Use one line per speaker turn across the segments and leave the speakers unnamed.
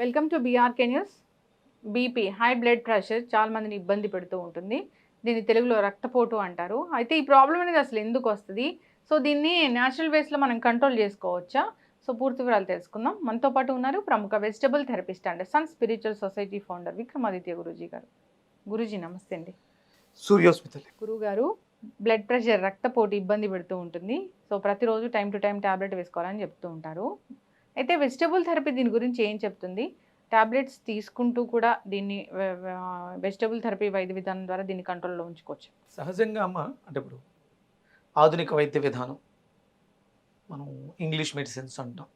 Welcome to BRK news. BP high blood pressure చాలా మందిని ఇబ్బంది పెడుతూ ఉంటుంది. దీన్ని తెలుగులో రక్తపోటు అంటారు. అయితే ఈ ప్రాబ్లం అనేది అసలు ఎందుకు వస్తుంది? సో దీన్ని న్యాచురల్ వేస్లో మనం కంట్రోల్ చేసుకోవచ్చా? సో పూర్తి వివరాలు తెలుసుకుందాం. మనతో పాటు ఉన్నారు ప్రముఖ vegetable therapist and sun spiritual society founder Vikramaditya Guruji గారు. గురూజీ నమస్తే అండి.
సూర్యోస్మితలి
గురువు గారు, బ్లడ్ ప్రెషర్ రక్తపోటు ఇబ్బంది పెడుతూ ఉంటుంది. సో ప్రతిరోజు టైం టు టైం ట్యాబ్లెట్ వేసుకోవాలని చెప్తూ ఉంటారు. అయితే వెజిటబుల్ థెరపీ దీని గురించి ఏం చెప్తుంది? టాబ్లెట్స్ తీసుకుంటూ కూడా దీన్ని వెజిటబుల్ థెరపీ వైద్య విధానం ద్వారా దీన్ని కంట్రోల్లో ఉంచుకోవచ్చు.
సహజంగా అమ్మ అంటే ఇప్పుడు ఆధునిక వైద్య విధానం మనం ఇంగ్లీష్ మెడిసిన్స్ అంటాం.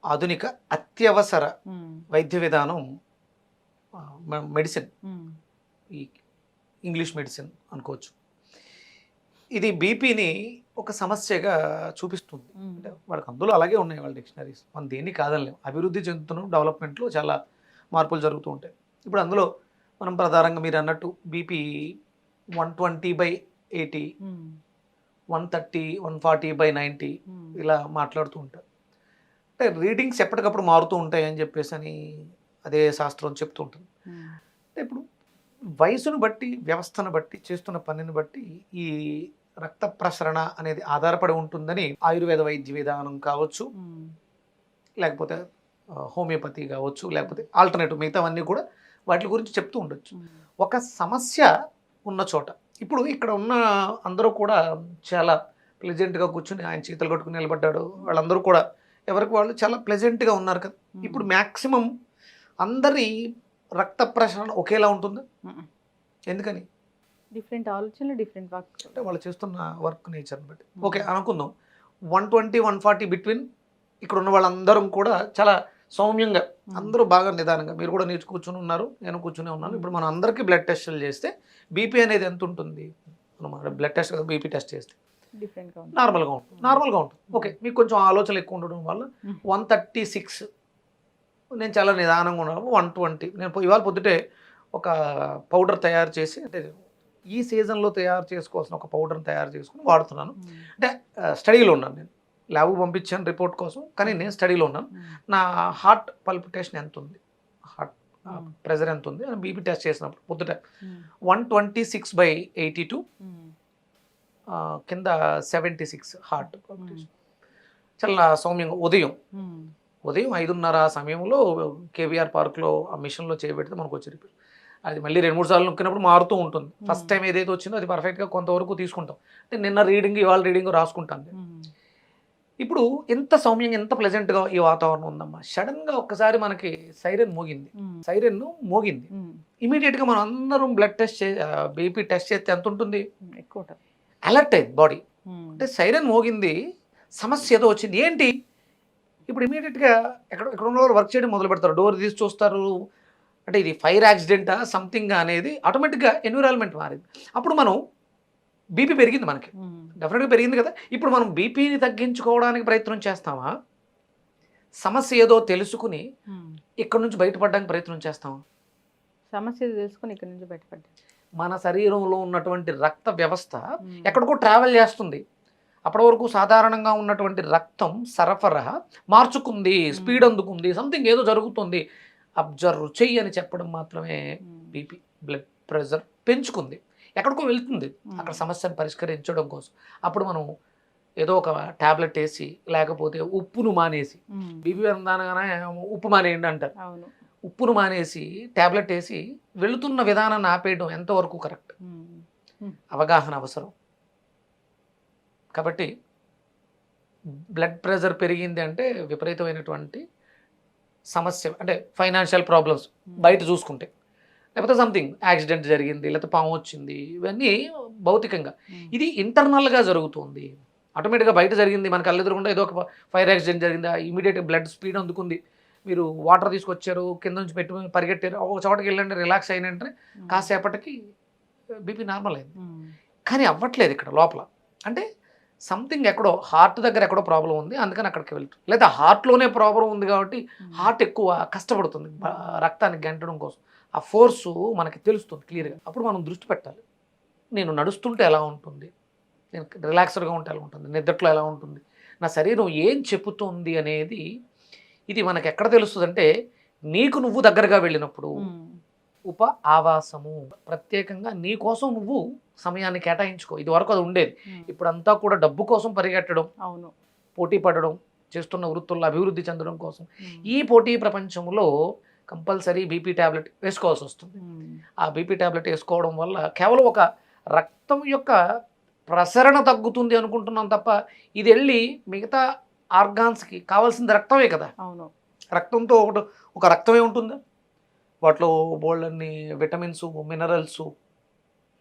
ఆధునిక అత్యవసర వైద్య విధానం మెడిసిన్, ఈ ఇంగ్లీష్ మెడిసిన్ అనుకోవచ్చు. ఇది బీపీని ఒక సమస్యగా చూపిస్తుంది. అంటే వాళ్ళకి అందులో అలాగే ఉన్నాయి వాళ్ళ డిక్షనరీస్, మనం దేన్ని కాదనలేము. అభివృద్ధి చెందుతున్నాం, డెవలప్మెంట్లో చాలా మార్పులు జరుగుతూ ఉంటాయి. ఇప్పుడు అందులో మనం ప్రధానంగా మీరు అన్నట్టు బీపీ 120/80, 130, 140/90 ఇలా మాట్లాడుతూ ఉంటారు. అంటే రీడింగ్స్ ఎప్పటికప్పుడు మారుతూ ఉంటాయి అని చెప్పేసి అని అదే శాస్త్రం చెప్తూ ఉంటుంది. అంటే ఇప్పుడు వయసును బట్టి, వ్యవస్థను బట్టి, చేస్తున్న పనిని బట్టి ఈ రక్త ప్రసరణ అనేది ఆధారపడి ఉంటుందని ఆయుర్వేద వైద్య విధానం కావచ్చు, లేకపోతే హోమియోపతి కావచ్చు, లేకపోతే ఆల్టర్నేటివ్ మిగతావన్నీ కూడా వాటి గురించి చెప్తూ ఉండొచ్చు. ఒక సమస్య ఉన్న చోట ఇప్పుడు ఇక్కడ ఉన్న అందరూ కూడా చాలా ప్లెజెంట్గా కూర్చుని ఆయన చీతలు కొట్టుకుని నిలబడ్డాడు, వాళ్ళందరూ కూడా ఎవరికి వాళ్ళు చాలా ప్లెజెంట్గా ఉన్నారు కదా. ఇప్పుడు మ్యాక్సిమం అందరి రక్త ప్రసరణ ఒకేలా ఉంటుంది. ఎందుకని?
డిఫరెంట్ ఆలోచనలు, డిఫరెంట్ వర్క్,
అంటే వాళ్ళు చేస్తున్న వర్క్ నేచర్ని బట్టి. ఓకే అనుకుందాం, 120, 140 బిట్వీన్ ఇక్కడ ఉన్న వాళ్ళందరం కూడా చాలా సౌమ్యంగా, అందరూ బాగా నిదానంగా, మీరు కూడా నీచు కూర్చుని ఉన్నారు, నేను కూర్చునే ఉన్నాను. ఇప్పుడు మనం అందరికీ బ్లడ్ టెస్టులు చేస్తే బీపీ అనేది ఎంత ఉంటుంది? మనం బ్లడ్ టెస్ట్ కదా, బీపీ టెస్ట్ చేస్తే నార్మల్గా ఉంటుంది. ఓకే, మీకు కొంచెం ఆలోచనలు ఎక్కువ ఉండడం వల్ల 136, నేను చాలా నిదానంగా ఉన్నాను. 120, నేను ఇవాళ పొద్దుటే ఒక పౌడర్ తయారు చేసి, అంటే ఈ సీజన్లో తయారు చేసుకోవాల్సిన ఒక పౌడర్ని తయారు చేసుకుని వాడుతున్నాను. అంటే స్టడీలో ఉన్నాను, నేను ల్యాబ్కి పంపించాను రిపోర్ట్ కోసం, కానీ నేను స్టడీలో ఉన్నాను. నా హార్ట్ పల్పిటేషన్ ఎంత ఉంది, హార్ట్ ప్రెజర్ ఎంత ఉంది అని బీపీ టెస్ట్ చేసినప్పుడు పొద్దుట 126/82, కింద 76 హార్ట్ పల్పిటేషన్. చాలా సౌమ్యంగా ఉదయం 5:30 సమయంలో కేవీఆర్ పార్క్లో ఆ మిషన్లో చేయబెడితే మనకు వచ్చి రిపోర్ట్. అది మళ్ళీ 2-3 సార్లు నొక్కినప్పుడు మారుతూ ఉంటుంది. ఫస్ట్ టైం ఏదైతే వచ్చిందో అది పర్ఫెక్ట్గా కొంతవరకు తీసుకుంటాం. అంటే నిన్న రీడింగ్, ఇవాళ రీడింగ్ రాసుకుంటాను. ఇప్పుడు ఎంత సౌమ్యంగా, ఎంత ప్లెజెంట్గా ఈ వాతావరణం ఉందమ్మా. సడన్గా ఒక్కసారి మనకి సైరన్ మోగింది. ఇమీడియట్గా మనం అందరం బ్లడ్ టెస్ట్ బీపీ టెస్ట్ చేస్తే ఎంత ఉంటుంది?
ఎక్కువ
అలర్ట్ అయింది బాడీ. అంటే సైరన్ మోగింది, సమస్య ఏదో వచ్చింది. ఏంటి? ఇప్పుడు ఇమీడియట్గా ఎక్కడ ఉన్న వాళ్ళు వర్క్ చేయడం మొదలు పెడతారు, డోర్ తీసి చూస్తారు. అంటే ఇది ఫైర్ యాక్సిడెంటా సంథింగ్ అనేది ఆటోమేటిక్గా ఎన్విరాన్మెంట్ మారింది. అప్పుడు మనం బీపీ పెరిగింది, మనకి డెఫినెట్గా పెరిగింది కదా. ఇప్పుడు మనం బీపీని తగ్గించుకోవడానికి ప్రయత్నం చేస్తామా, సమస్య ఏదో తెలుసుకుని ఇక్కడ నుంచి బయటపడడానికి ప్రయత్నం చేస్తామా?
సమస్య తెలుసుకుని ఇక్కడ నుంచి బయటపడ్డా.
మన శరీరంలో ఉన్నటువంటి రక్త వ్యవస్థ ఎక్కడికో ట్రావెల్ చేస్తుంది. అప్పటి వరకు సాధారణంగా ఉన్నటువంటి రక్తం సరఫరా మార్చుకుంది, స్పీడ్ అందుకుంది, సంథింగ్ ఏదో జరుగుతుంది, అబ్జర్వ్ చెయ్యి అని చెప్పడం మాత్రమే బీపీ బ్లడ్ ప్రెషర్ పెంచుకుంది, ఎక్కడికో వెళ్తుంది అక్కడ సమస్యను పరిష్కరించడం కోసం. అప్పుడు మనం ఏదో ఒక ట్యాబ్లెట్ వేసి, లేకపోతే ఉప్పును మానేసి, బీపీ అనగానే ఉప్పు మానేయండి అంటారు, ఉప్పును మానేసి ట్యాబ్లెట్ వేసి వెళుతున్న విధానాన్ని ఆపేయడం ఎంతవరకు కరెక్ట్? అవగాహన అవసరం. కాబట్టి బ్లడ్ ప్రెషర్ పెరిగింది అంటే విపరీతమైనటువంటి సమస్య, అంటే ఫైనాన్షియల్ ప్రాబ్లమ్స్ బయట చూసుకుంటే, లేకపోతే సంథింగ్ యాక్సిడెంట్ జరిగింది, లేకపోతే పాము వచ్చింది, ఇవన్నీ భౌతికంగా. ఇది ఇంటర్నల్గా జరుగుతుంది. ఆటోమేటిక్గా బయట జరిగింది, మనకు కళ్ళెదురకుండా ఏదో ఒక ఫైర్ యాక్సిడెంట్ జరిగింది, ఇమీడియట్గా బ్లడ్ స్పీడ్ అందుకుంది, మీరు వాటర్ తీసుకొచ్చారు, కింద నుంచి పెట్టి పరిగెట్టారు, ఒక చోటకి వెళ్ళండి, రిలాక్స్ అయినంటే కాసేపటికి బీపీ నార్మల్ అయింది. కానీ అవ్వట్లేదు ఇక్కడ లోపల. అంటే సంథింగ్ ఎక్కడో హార్ట్ దగ్గర ఎక్కడో ప్రాబ్లం ఉంది, అందుకని అక్కడికి వెళ్తుంది. లేదా హార్ట్లోనే ప్రాబ్లం ఉంది కాబట్టి హార్ట్ ఎక్కువ కష్టపడుతుంది రక్తాన్ని గంటడం కోసం. ఆ ఫోర్సు మనకి తెలుస్తుంది క్లియర్గా. అప్పుడు మనం దృష్టి పెట్టాలి. నేను నడుస్తుంటే ఎలా ఉంటుంది, నేను రిలాక్స్డ్గా ఉంటే ఎలా ఉంటుంది, నిద్రలో ఎలా ఉంటుంది, నా శరీరం ఏం చెప్పుతోంది అనేది ఇది మనకి ఎక్కడ తెలుస్తుంది అంటే నీకు నువ్వు దగ్గరగా వెళ్ళినప్పుడు ఉప ఆవాసము, ప్రత్యేకంగా నీ కోసం నువ్వు సమయాన్ని కేటాయించుకో. ఇది వరకు అది ఉండేది. ఇప్పుడంతా కూడా డబ్బు కోసం పరిగెట్టడం,
అవును,
పోటీ పడడం, చేస్తున్న వృత్తుల్లో అభివృద్ధి చెందడం కోసం ఈ పోటీ ప్రపంచంలో కంపల్సరీ బీపీ ట్యాబ్లెట్ వేసుకోవాల్సి వస్తుంది. ఆ బీపీ ట్యాబ్లెట్ వేసుకోవడం వల్ల కేవలం ఒక రక్తం యొక్క ప్రసరణ తగ్గుతుంది అనుకుంటున్నాం తప్ప ఇది వెళ్ళి మిగతా ఆర్గాన్స్కి కావాల్సింది రక్తమే కదా.
అవును,
రక్తంతో ఒక రక్తమే ఉంటుందా, వాటిలో బోల్డన్ని విటమిన్స్ మినరల్స్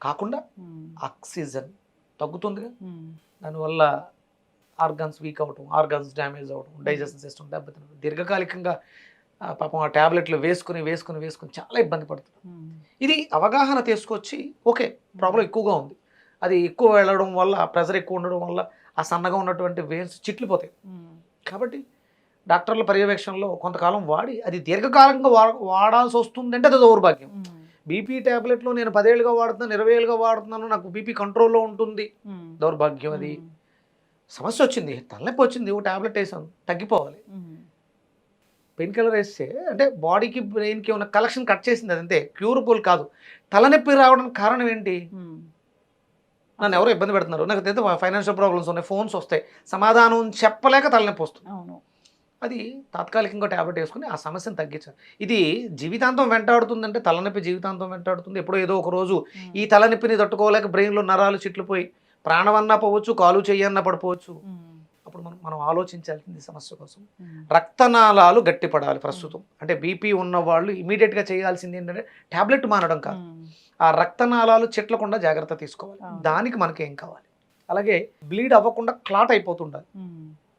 కాకుండా ఆక్సిజన్ తగ్గుతుందిగా. దానివల్ల ఆర్గాన్స్ వీక్ అవటం, ఆర్గాన్స్ డ్యామేజ్ అవటం, డైజెషన్ సిస్టమ్ దెబ్బతినడం, దీర్ఘకాలికంగా పాపం ఆ ట్యాబ్లెట్లు వేసుకుని చాలా ఇబ్బంది పడుతుంది. ఇది అవగాహన తీసుకొచ్చి ఓకే ప్రాబ్లం ఎక్కువగా ఉంది, అది ఎక్కువ వెళ్ళడం వల్ల ప్రెషర్ ఎక్కువ ఉండడం వల్ల ఆ సన్నగా ఉన్నటువంటి వెయిన్స్ చిట్లిపోతాయి. కాబట్టి డాక్టర్ల పర్యవేక్షణలో కొంతకాలం వాడి అది దీర్ఘకాలంగా వాడాల్సి వస్తుంది అంటే అది దౌర్భాగ్యం. బీపీ ట్యాబ్లెట్లు నేను 10 ఏళ్ళుగా వాడుతున్నాను, 20 ఏళ్ళుగా వాడుతున్నాను, నాకు బీపీ కంట్రోల్లో ఉంటుంది, దౌర్భాగ్యం. అది సమస్య వచ్చింది, తలనొప్పి వచ్చింది, ఓ ట్యాబ్లెట్ వేసాను తగ్గిపోవాలి. పెయిన్ కిల్లర్ వేస్తే అంటే బాడీకి బ్రెయిన్కి ఉన్న కలెక్షన్ కట్ చేసింది, అదంతే, క్యూరబుల్ కాదు. తలనొప్పి రావడానికి కారణం ఏంటి? నన్ను ఎవరో ఇబ్బంది పెడుతున్నారు, నాకు తెలియదు ఫైనాన్షియల్ ప్రాబ్లమ్స్ ఉన్నాయి, ఫోన్స్ వస్తాయి, సమాధానం చెప్పలేక తలనొప్పి వస్తుంది. అది తాత్కాలికంగా ట్యాబ్లెట్ వేసుకుని ఆ సమస్యను తగ్గించాలి. ఇది జీవితాంతం వెంటాడుతుందంటే తలనొప్పి జీవితాంతం వెంటాడుతుంది. ఎప్పుడో ఏదో ఒక రోజు ఈ తలనొప్పిని తట్టుకోలేక బ్రెయిన్లో నరాలు చిట్లిపోయి ప్రాణమన్నా పోవచ్చు, కాలు చెయ్యన్నా పడిపోవచ్చు. అప్పుడు మనం ఆలోచించాల్సింది సమస్య కోసం. రక్తనాళాలు గట్టిపడాలి ప్రస్తుతం. అంటే బీపీ ఉన్న వాళ్ళు ఇమీడియట్గా చేయాల్సింది ఏంటంటే ట్యాబ్లెట్ మానడం కాదు, ఆ రక్తనాళాలు చిట్లకుండా జాగ్రత్త తీసుకోవాలి. దానికి మనకి ఏం కావాలి? అలాగే బ్లీడ్ అవ్వకుండా క్లాట్ అయిపోతుండాలి.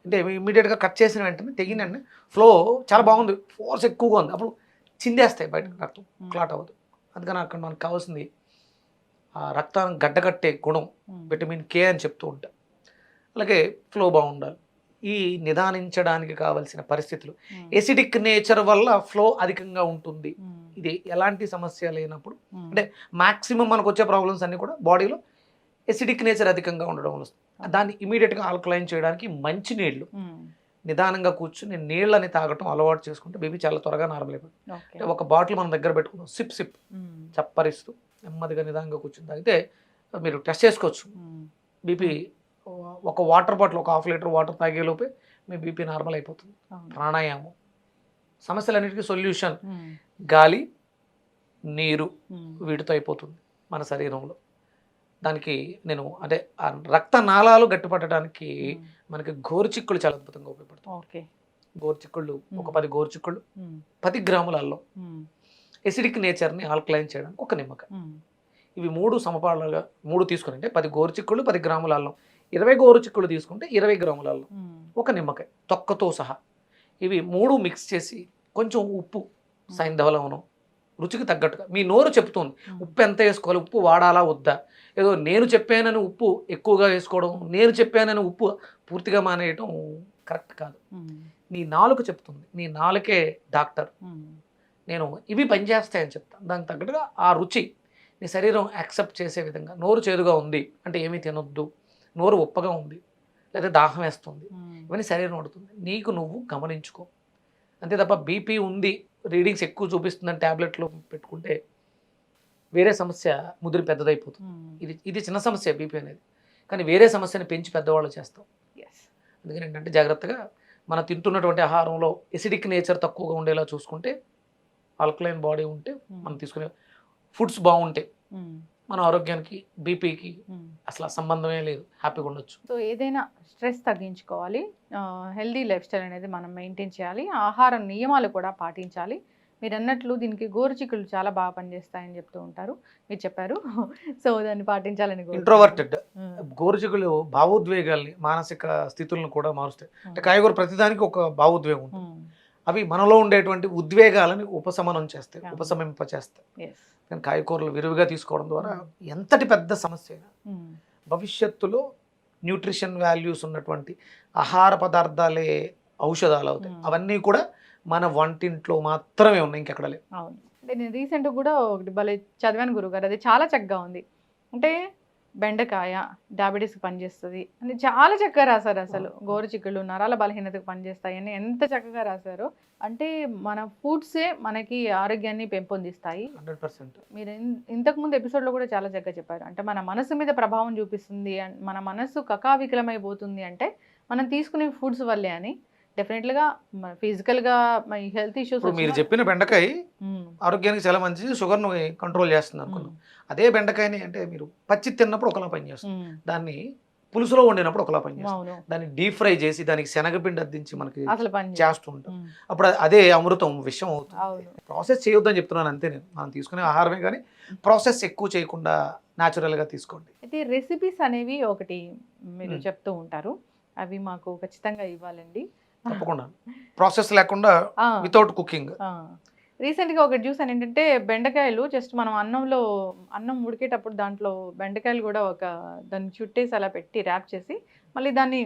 అంటే ఇమీడియట్గా కట్ చేసిన వెంటనే తెగిన వెంటనే ఫ్లో చాలా బాగుంది, ఫోర్స్ ఎక్కువగా ఉంది, అప్పుడు చిందేస్తాయి బయట, రక్తం క్లాట్ అవ్వదు. అందుకని అక్కడ మనకు కావాల్సింది ఆ రక్తాన్ని గడ్డకట్టే గుణం, విటమిన్ కే అని చెప్తూ ఉంటాం. అలాగే ఫ్లో బాగుండాలి. ఈ నిదానించడానికి కావలసిన పరిస్థితులు, ఎసిడిక్ నేచర్ వల్ల ఫ్లో అధికంగా ఉంటుంది. ఇది ఎలాంటి సమస్య లేనప్పుడు, అంటే మ్యాక్సిమం మనకు వచ్చే ప్రాబ్లమ్స్ అన్నీ కూడా బాడీలో ఎసిడిక్ నేచర్ అధికంగా ఉండడం వస్తుంది. దాన్ని ఇమీడియట్గా ఆల్కలైన్ చేయడానికి మంచి నీళ్లు, నిదానంగా కూర్చుని నీళ్ళని తాగటం అలవాటు చేసుకుంటే బీపీ చాలా త్వరగా నార్మల్ అయిపోతుంది. ఒక బాటిల్ మన దగ్గర పెట్టుకుందాం, సిప్ చప్పరిస్తూ నెమ్మదిగా నిదానంగా కూర్చుని తాగితే మీరు టెస్ట్ చేసుకోవచ్చు. బీపీ ఒక వాటర్ బాటిల్, ఒక 1/2 లీటర్ వాటర్ తాగేలోపే మీ బీపీ నార్మల్ అయిపోతుంది. ప్రాణాయామం సమస్యలన్నిటికీ సొల్యూషన్ గాలి, నీరు, వీటితో అయిపోతుంది మన శరీరంలో. దానికి నేను అంటే ఆ రక్తనాళాలు గట్టిపట్టడానికి మనకి గోరుచిక్కుళ్ళు చాలా అద్భుతంగా ఉపయోగపడతాయి. గోరుచిక్కుళ్ళు ఒక 10 గోరుచిక్కుళ్ళు, 10 గ్రాముల అల్లం, ఎసిడిక్ నేచర్ని ఆల్కలైన్ చేయడానికి ఒక నిమ్మకాయ, ఇవి 3 సమపాళ్ళగా 3 తీసుకుని, అంటే 10 గోరుచిక్కుళ్ళు 10 గ్రాముల అల్లం, 20 గోరుచిక్కుళ్ళు తీసుకుంటే 20 గ్రాముల అల్లం, ఒక నిమ్మకాయ తొక్కతో సహా, ఇవి 3 మిక్స్ చేసి కొంచెం ఉప్పు, సైంధవ లవణం, రుచికి తగ్గట్టుగా మీ నోరు చెప్తుంది ఉప్పు ఎంత వేసుకోవాలి, ఉప్పు వాడాలా వద్దా. ఏదో నేను చెప్పానని ఉప్పు ఎక్కువగా వేసుకోవడం, నేను చెప్పానని ఉప్పు పూర్తిగా మానేయటం కరెక్ట్ కాదు. నీ నాలుక చెప్తుంది, నీ నాలుకే డాక్టర్. నేను ఇవి పనిచేస్తాయని చెప్తాను, దానికి తగ్గట్టుగా ఆ రుచి నీ శరీరం యాక్సెప్ట్ చేసే విధంగా. నోరు చేదుగా ఉంది అంటే ఏమీ తినొద్దు, నోరు ఉప్పగా ఉంది లేదా దాహం వేస్తుంది, ఇవన్నీ శరీరం అడుగుతుంది. నీకు నువ్వు గమనించుకో అంతే తప్ప బీపీ ఉంది, రీడింగ్స్ ఎక్కువ చూపిస్తుందని ట్యాబ్లెట్లు పెట్టుకుంటే వేరే సమస్య ముదిరి పెద్దదైపోతుంది. ఇది చిన్న సమస్య బీపీ అనేది, కానీ వేరే సమస్యని పెంచి పెద్దవాళ్ళు చేస్తాం. అందుకని ఏంటంటే జాగ్రత్తగా మనం తింటున్నటువంటి ఆహారంలో ఎసిడిక్ నేచర్ తక్కువగా ఉండేలా చూసుకుంటే, ఆల్కలైన్ బాడీ ఉంటే, మనం తీసుకునే ఫుడ్స్ బాగుంటే మన ఆరోగ్యానికి బీపీకి అసలు సంబంధమే లేదు, హ్యాపీగా ఉండొచ్చు.
సో ఏదైనా స్ట్రెస్ తగ్గించుకోవాలి, హెల్దీ లైఫ్ స్టైల్ అనేది మనం మెయింటైన్ చేయాలి, ఆహారం నియమాలు కూడా పాటించాలి. మీరు అన్నట్లు దీనికి గోరుచిక్కులు చాలా బాగా పనిచేస్తాయని చెప్తూ ఉంటారు, మీరు చెప్పారు. సో దాన్ని పాటించాలని.
ఇంట్రోవర్టెడ్ గోరుచిక్కులు భావోద్వేగాల్ని, మానసిక స్థితులను కూడా మారుస్తాయి. అంటే కాయగూర ప్రతిదానికి ఒక భావోద్వేగం ఉంటుంది, అవి మనలో ఉండేటువంటి ఉద్వేగాలని ఉపశమింపచేస్తాయి. కానీ కాయగూరలు విరివిగా తీసుకోవడం ద్వారా ఎంతటి పెద్ద సమస్య అయినా భవిష్యత్తులో న్యూట్రిషన్ వాల్యూస్ ఉన్నటువంటి ఆహార పదార్థాలే ఔషధాలు అవుతాయి. అవన్నీ కూడా మన వంటింట్లో మాత్రమే ఉన్నాయి, ఇంకెక్కడ లేవు.
అవును, అంటే నేను రీసెంట్గా కూడా ఒకటి భలే చదివాను గురుగారు, అది చాలా చక్కగా ఉంది. అంటే బెండకాయ డయాబెటీస్కి పనిచేస్తుంది అని చాలా చక్కగా రాశారు. అసలు గోరుచిక్కుళ్ళు నరాల బలహీనతకు పనిచేస్తాయి అని ఎంత చక్కగా రాశారు. అంటే మన ఫుడ్సే మనకి ఆరోగ్యాన్ని పెంపొందిస్తాయి.
100%.
మీరు ఇంతకుముందు ఎపిసోడ్లో కూడా చాలా చక్కగా చెప్పారు. అంటే మన మనసు మీద ప్రభావం చూపిస్తుంది, మన మనసు కకావికలమైపోతుంది అంటే మనం తీసుకునే ఫుడ్స్ వల్లే అని. డెఫినెట్గా ఫిజికల్గా హెల్త్ ఇష్యూస్
ఇప్పుడు మీరు చెప్పిన బెండకాయ ఆరోగ్యానికి చాలా మంచిది, షుగర్ను కంట్రోల్ చేస్తుంది అనుకున్నాం. అదే బెండకాయని అంటే మీరు పచ్చి తిన్నప్పుడు ఒకలా పనిచేస్తుంది, దాన్ని పులుసులో వండినప్పుడు ఒకలా పనిచేస్తుంది, దాన్ని డీప్ ఫ్రై చేసి దానికి శనగపిండి అద్దించి మనకి
అసలు పని
చేస్తూ ఉంటాం. అప్పుడు అదే అమృతం విషయం అవుతుంది. ప్రాసెస్ చేయొద్దని చెప్తున్నాను అంతే. నేను మనం తీసుకునే ఆహారమే కానీ ప్రాసెస్ ఎక్కువ చేయకుండా న్యాచురల్గా తీసుకోండి.
అయితే రెసిపీస్ అనేవి ఒకటి మీరు చెప్తూ ఉంటారు, అవి మాకు ఖచ్చితంగా ఇవ్వాలండి.
తప్పకుండా. ప్రాసెస్ లేకుండా వితౌట్ కుకింగ్.
రీసెంట్గా ఒకటి చూసాను ఏంటంటే బెండకాయలు జస్ట్ మనం అన్నం ఉడికేటప్పుడు దాంట్లో బెండకాయలు కూడా దాన్ని చుట్టేసి అలా పెట్టి ర్యాప్ చేసి మళ్ళీ దాన్ని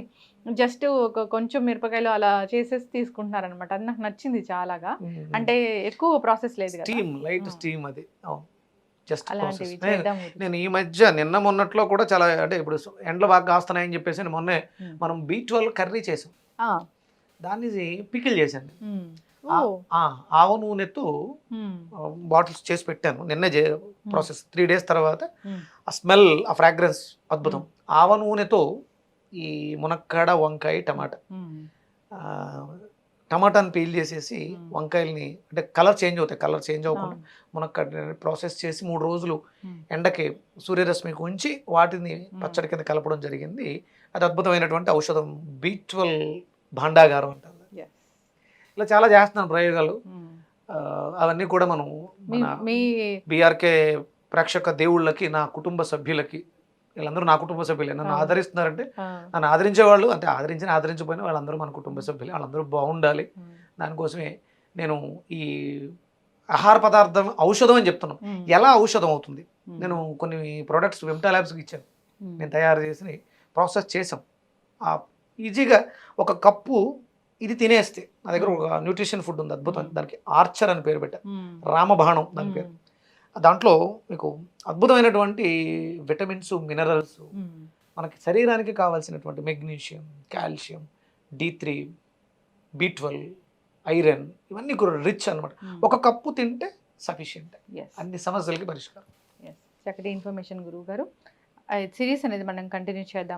జస్ట్ కొంచెం మిరపకాయలు అలా చేసేసి తీసుకుంటున్నారు అనమాట. అది నాకు నచ్చింది చాలాగా. అంటే ఎక్కువ ప్రాసెస్ లేదు కదా,
స్టీమ్, లైట్ స్టీమ్. అది జస్ట్
అలాంటివి
ప్రాసెస్. నేను ఈ మధ్య నిన్న మొన్నట్లో కూడా చాలా, అంటే ఇప్పుడు ఎండలు బాగా కాస్తున్నాయని చెప్పేసి మొన్నే మనం B12 కర్రీ చేసాం, దాన్ని పికిల్ చేశాను. ఆవ నూనెతో బాటిల్స్ చేసి పెట్టాను నిన్నే ప్రాసెస్. 3 days తర్వాత ఆ స్మెల్, ఆ ఫ్రాగ్రెన్స్ అద్భుతం. ఆవ నూనెతో ఈ మునక్కాడ, వంకాయ, టమాటాని పీల్ చేసేసి వంకాయల్ని, అంటే కలర్ చేంజ్ అవుతాయి, కలర్ చేంజ్ అవ్వకుండా మునక్కాడ ప్రాసెస్ చేసి 3 రోజులు ఎండకి సూర్యరశ్మికి ఉంచి వాటిని పచ్చడి కింద కలపడం జరిగింది. అది అద్భుతమైనటువంటి ఔషధం, B12 భాండాగారం అంటారు. ఇలా చాలా చేస్తున్నాను ప్రయోగాలు. అవన్నీ కూడా మనం మన బీఆర్కే ప్రేక్షక దేవుళ్ళకి, నా కుటుంబ సభ్యులకి, వీళ్ళందరూ నా కుటుంబ సభ్యులే. నన్ను ఆదరిస్తున్నారంటే, నన్ను ఆదరించేవాళ్ళు అంటే ఆదరించిపోయినా వాళ్ళందరూ మన కుటుంబ సభ్యులే. వాళ్ళందరూ బాగుండాలి. దానికోసమే నేను ఈ ఆహార పదార్థం ఔషధం అని చెప్తున్నాను. ఎలా ఔషధం అవుతుంది? నేను కొన్ని ప్రోడక్ట్స్ విమ్టా ల్యాబ్స్కి ఇచ్చాను, నేను తయారు చేసి ప్రాసెస్ చేసాం. ఈజీగా ఒక కప్పు ఇది తినేస్తే, నా దగ్గర ఒక న్యూట్రిషన్ ఫుడ్ ఉంది అద్భుతం, దానికి ఆర్చర్ అని పేరు పెట్టాను, రామబాణం దాని పేరు. దాంట్లో మీకు అద్భుతమైనటువంటి విటమిన్స్, మినరల్స్, మనకి శరీరానికి కావాల్సినటువంటి magnesium, calcium, D3, B12, iron, ఇవన్నీ కూడా రిచ్ అనమాట. ఒక కప్పు తింటే సఫిషియంట్, అన్ని సమస్యలకి పరిష్కారం.
చక్కటి ఇన్ఫర్మేషన్ గురువు గారు. సిరీస్ అనేది మనం కంటిన్యూ చేద్దాం.